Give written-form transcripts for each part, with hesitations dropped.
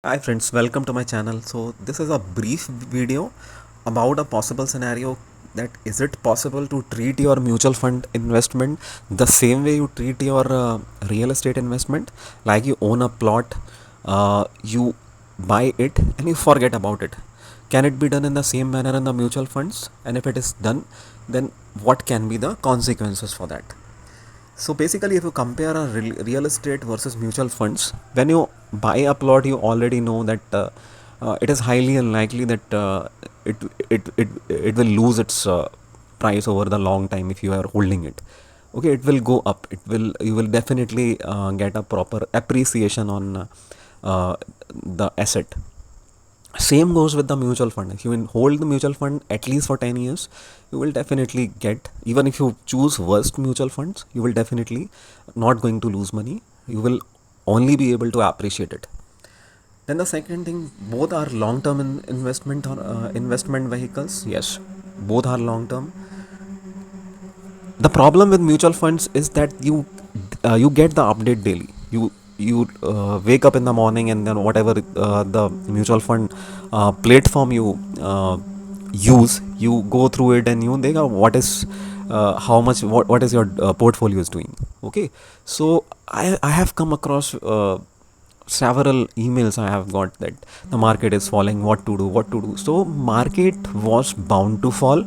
Hi friends, welcome to my channel. So this is a brief video about a possible scenario that is it possible to treat your mutual fund investment the same way you treat your real estate investment, like you own a plot, you buy it and you forget about it. Can it be done in the same manner in the mutual funds? And if it is done, then what can be the consequences for that? So basically, if you compare a real estate versus mutual funds, when you buy a plot, you already know that it is highly unlikely that it, it will lose its price over the long time if you are holding it. Okay, it will go up. You will definitely get a proper appreciation on the asset. Same goes with the mutual fund. If you hold the mutual fund at least for 10 years, you will definitely get, even if you choose worst mutual funds, you will definitely not going to lose money. You will only be able to appreciate it. Then the second thing, both are long term investment or investment vehicles. Yes, both are long term. The problem with mutual funds is that you get the update daily. You wake up in the morning, and then whatever the mutual fund platform you use, you go through it and you think what is how much what is your portfolio is doing. Okay, so I have come across several emails I have got that the market is falling, what to do. So market was bound to fall.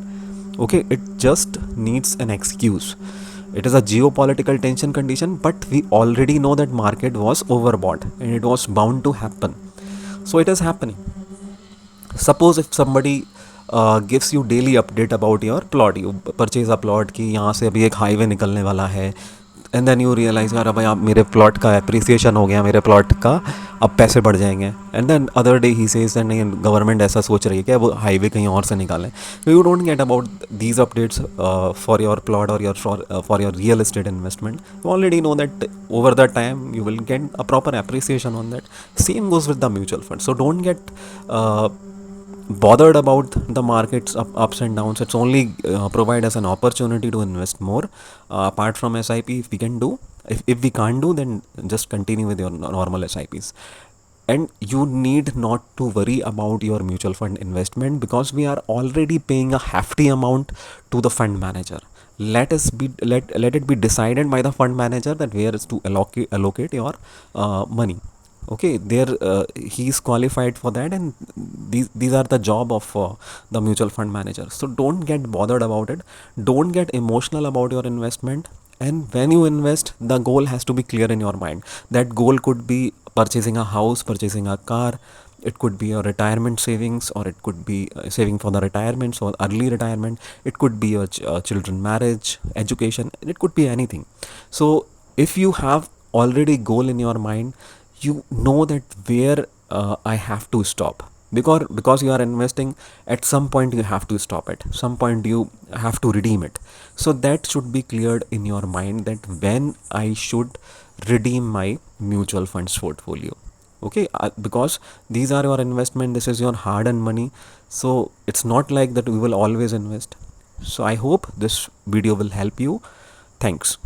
Okay, it just needs an excuse. It is a geopolitical tension condition, but we already know that market was overbought and it was bound to happen. So it is happening. Suppose if somebody gives you daily update about your plot, you purchase a plot कि यहाँ से अभी एक highway निकलने वाला है, and then you realise यार भाई आप मेरे प्लॉट का अप्रिसिएशन हो गया, मेरे प्लॉट का अब पैसे बढ़ जाएंगे, and then other day he says that नहीं गवर्नमेंट ऐसा सोच रही है कि वो हाईवे कहीं और से निकालें. You don't get about these updates for your plot और your for your real estate investment. You already know that over the time you will get a proper appreciation on that. Same goes with the mutual fund. So don't get bothered about the markets ups and downs. It's only provide us an opportunity to invest more. Apart from SIP, if we can do, if we can't do, then just continue with your normal SIPs. And you need not to worry about your mutual fund investment because we are already paying a hefty amount to the fund manager. Let it be decided by the fund manager that where is to allocate your money. Okay, there he is qualified for that, and these are the job of the mutual fund manager. So don't get bothered about it. Don't get emotional about your investment. And when you invest, the goal has to be clear in your mind. That goal could be purchasing a house, purchasing a car. It could be your retirement savings, or it could be saving for the retirement, so early retirement. It could be your children marriage, education. It could be anything. So if you have already goal in your mind, you know that where I have to stop, because you are investing. At some point you have to stop it, some point you have to redeem it. So that should be cleared in your mind, that when I should redeem my mutual funds portfolio. Okay, because these are your investment, this is your hard earned money. So it's not like that we will always invest. So I hope this video will help you. Thanks.